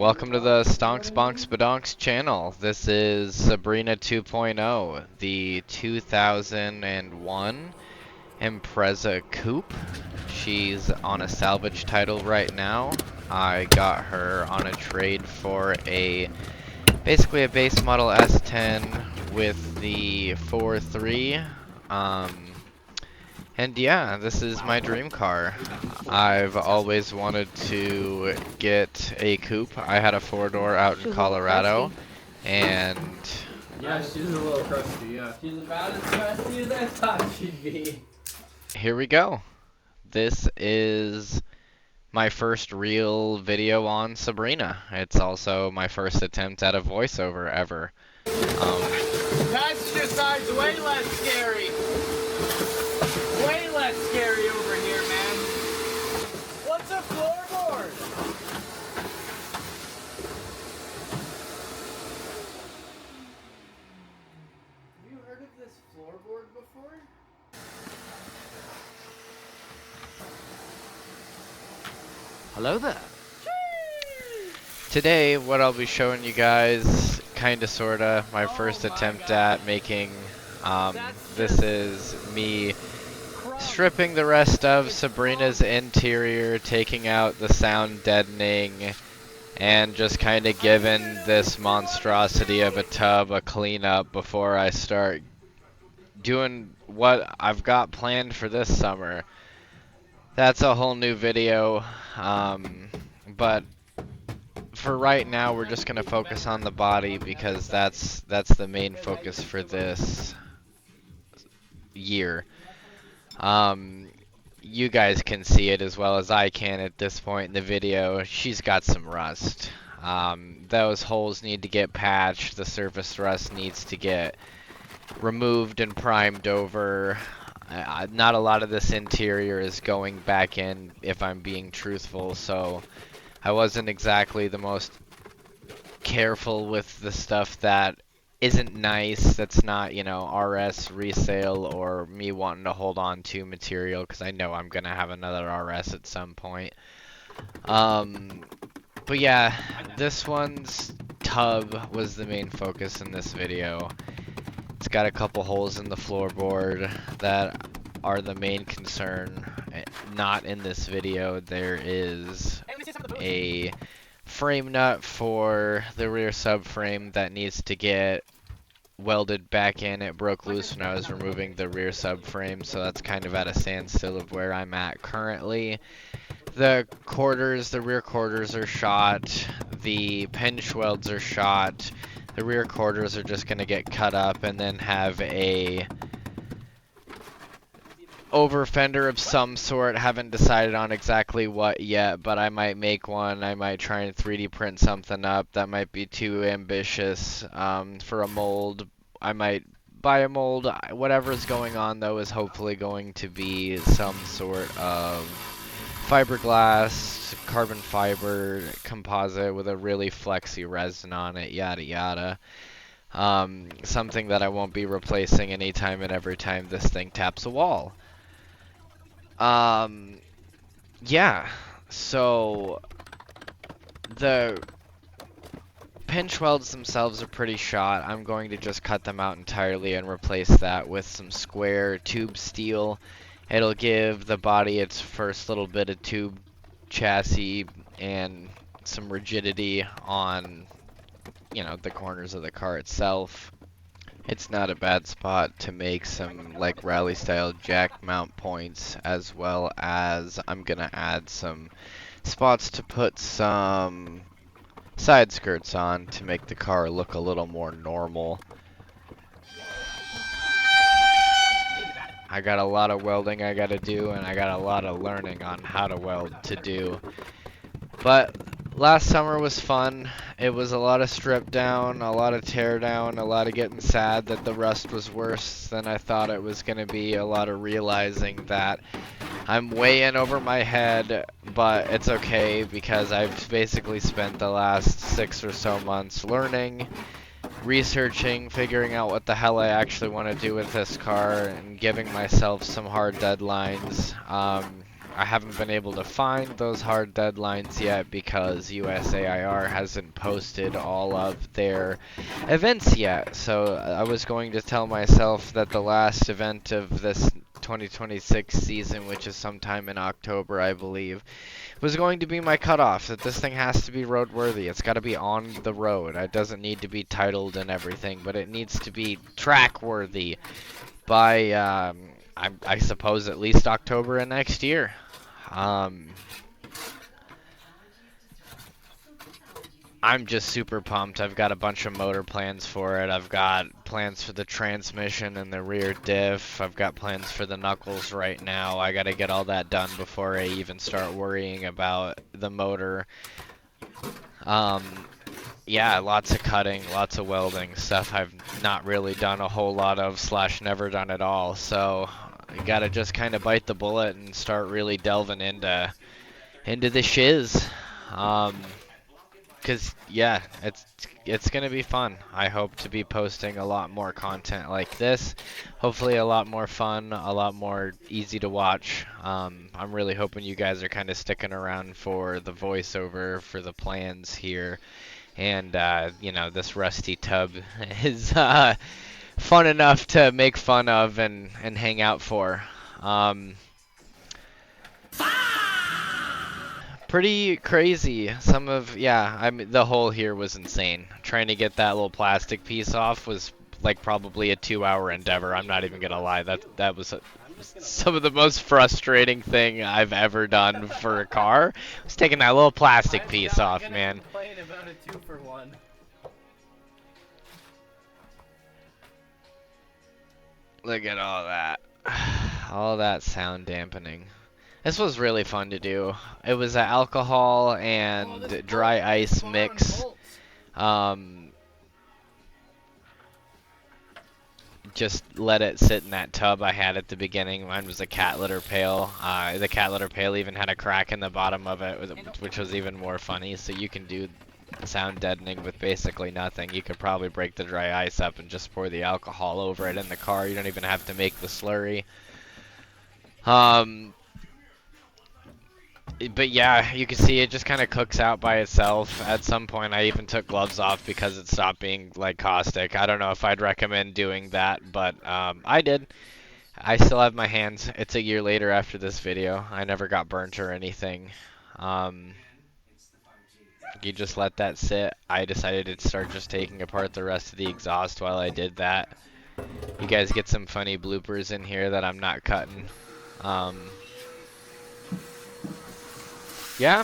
Welcome to the Stonks Bonks Badonks channel. This is Sabrina 2.0, the 2001 Impreza Coupe. She's on a salvage title right now. I got her on a trade for basically a base model S10 with the 4.3. And yeah, this is my dream car. I've always wanted to get a coupe. I had a four-door out in Colorado, and yeah, she's a little crusty, yeah. She's about as crusty as I thought she'd be. here we go. This is my first real video on Sabrina. It's also my first attempt at a voiceover ever. Passenger side's way less scary. Way less scary over here, man. What's a floorboard? Have you heard of this floorboard before? Hello there. Today, what I'll be showing you guys, kinda sorta, my first attempt at making, this is me stripping the rest of Sabrina's interior, taking out the sound deadening, and just kinda giving this monstrosity of a tub a cleanup before I start doing what I've got planned for this summer. That's a whole new video, but for right now, we're just gonna focus on the body because that's the main focus for this year. You guys can see it as well as I can at this point in the video. She's got some rust. Those holes need to get patched. The surface rust needs to get removed and primed over. Not a lot of this interior is going back in, if I'm being truthful, so I wasn't exactly the most careful with the stuff that isn't nice, that's not, you know, RS resale or me wanting to hold on to material, because I know I'm going to have another RS at some point. But yeah, this one's tub was the main focus in this video. It's got a couple holes in the floorboard that are the main concern. Not in this video. There is a frame nut for the rear subframe that needs to get welded back in. It broke loose when I was removing the rear subframe, so that's kind of at a standstill of where I'm at currently. The quarters, the rear quarters are shot. The pinch welds are shot. The rear quarters are just going to get cut up and then have a over fender of some sort. Haven't decided on exactly what yet, but I might make one. I might try and 3D print something up. That might be too ambitious for a mold. I might buy a mold. Whatever's going on though is hopefully going to be some sort of fiberglass, carbon fiber composite with a really flexy resin on it, yada yada. Something that I won't be replacing anytime and every time this thing taps a wall. Yeah, so the pinch welds themselves are pretty shot. I'm going to just cut them out entirely and replace that with some square tube steel. It'll give the body its first little bit of tube chassis and some rigidity on, you know, the corners of the car itself. It's not a bad spot to make some like rally style jack mount points, as well as I'm gonna add some spots to put some side skirts on to make the car look a little more normal. I got a lot of welding I gotta do, and I got a lot of learning on how to weld to do. But last summer was fun. It was a lot of strip down, a lot of tear down, a lot of getting sad that the rust was worse than I thought it was gonna be, a lot of realizing that I'm way in over my head, but it's okay because I've basically spent the last 6 or so months learning, researching, figuring out what the hell I actually want to do with this car, and giving myself some hard deadlines. I haven't been able to find those hard deadlines yet because USAIR hasn't posted all of their events yet. So I was going to tell myself that the last event of this 2026 season, which is sometime in October, I believe, was going to be my cutoff. That this thing has to be roadworthy. It's got to be on the road. It doesn't need to be titled and everything, but it needs to be track worthy by, I suppose, at least October of next year. I'm just super pumped. I've got a bunch of motor plans for it. I've got plans for the transmission and the rear diff. I've got plans for the knuckles right now. I got to get all that done before I even start worrying about the motor. Yeah, lots of cutting, lots of welding, stuff I've not really done a whole lot of / never done at all. So you gotta just kind of bite the bullet and start really delving into the shiz. 'Cause yeah, it's gonna be fun. I hope to be posting a lot more content like this. Hopefully a lot more fun, a lot more easy to watch. I'm really hoping you guys are kind of sticking around for the voiceover for the plans here. And you know, this rusty tub is fun enough to make fun of and hang out for. Pretty crazy. I mean, the hole here was insane. Trying to get that little plastic piece off was like probably a 2-hour endeavor. I'm not even gonna lie. That was some of the most frustrating thing I've ever done for a car. Was taking that little plastic piece off, man. Complain about a 2-for-1. Look at all that. All that sound dampening. This was really fun to do. It was an alcohol and dry ice mix. Just let it sit in that tub I had at the beginning. Mine was a cat litter pail. The cat litter pail even had a crack in the bottom of it, which was even more funny. So you can do sound deadening with basically nothing. You could probably break the dry ice up and just pour the alcohol over it in the car. You don't even have to make the slurry. But yeah, you can see it just kind of cooks out by itself. At some point, I even took gloves off because it stopped being like caustic. I don't know if I'd recommend doing that, but I did. I still have my hands. It's a year later after this video. I never got burnt or anything. You just let that sit. I decided to start just taking apart the rest of the exhaust while I did that. You guys get some funny bloopers in here that I'm not cutting. Yeah, I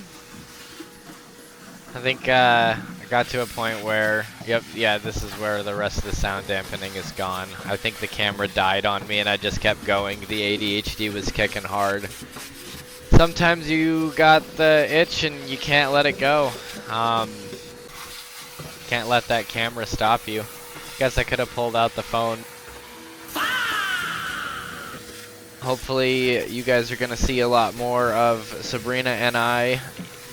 think I got to a point where, yeah, this is where the rest of the sound dampening is gone. I think the camera died on me and I just kept going. The ADHD was kicking hard. Sometimes you got the itch and you can't let it go. Can't let that camera stop you. Guess I could have pulled out the phone. Hopefully you guys are going to see a lot more of Sabrina and I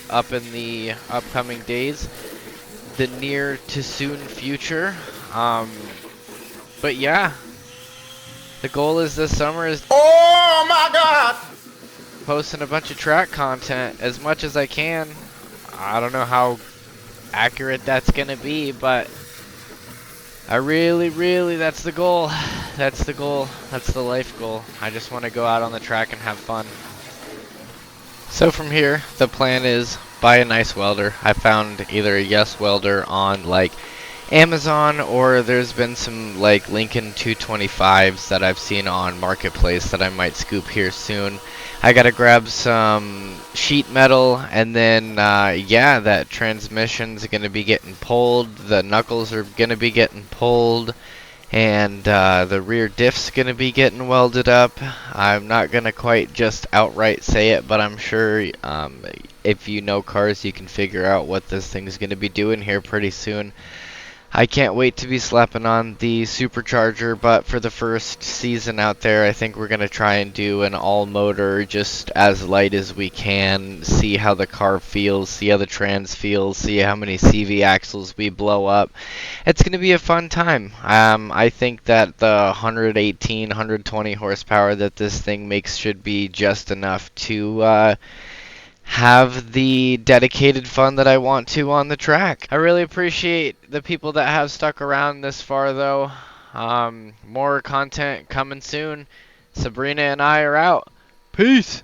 up in the upcoming days, the near to soon future. But yeah, the goal is this summer is, oh my God, posting a bunch of track content as much as I can. I don't know how accurate that's going to be, but I really, that's the goal. That's the goal. That's the life goal. I just want to go out on the track and have fun. So from here, the plan is buy a nice welder. I found either a Yes welder on like Amazon, or there's been some like Lincoln 225s that I've seen on Marketplace that I might scoop here soon. I gotta grab some sheet metal, and then yeah, that transmission's gonna be getting pulled, the knuckles are gonna be getting pulled, and the rear diff's gonna be getting welded up. I'm not gonna quite just outright say it, but I'm sure if you know cars, you can figure out what this thing's gonna be doing here pretty soon. I can't wait to be slapping on the supercharger, but for the first season out there, I think we're going to try and do an all motor, just as light as we can, see how the car feels, see how the trans feels, see how many CV axles we blow up. It's going to be a fun time. I think that the 118, 120 horsepower that this thing makes should be just enough to have the dedicated fun that I want to on the track. I really appreciate the people that have stuck around this far, though. More content coming soon. Sabrina and I are out. Peace.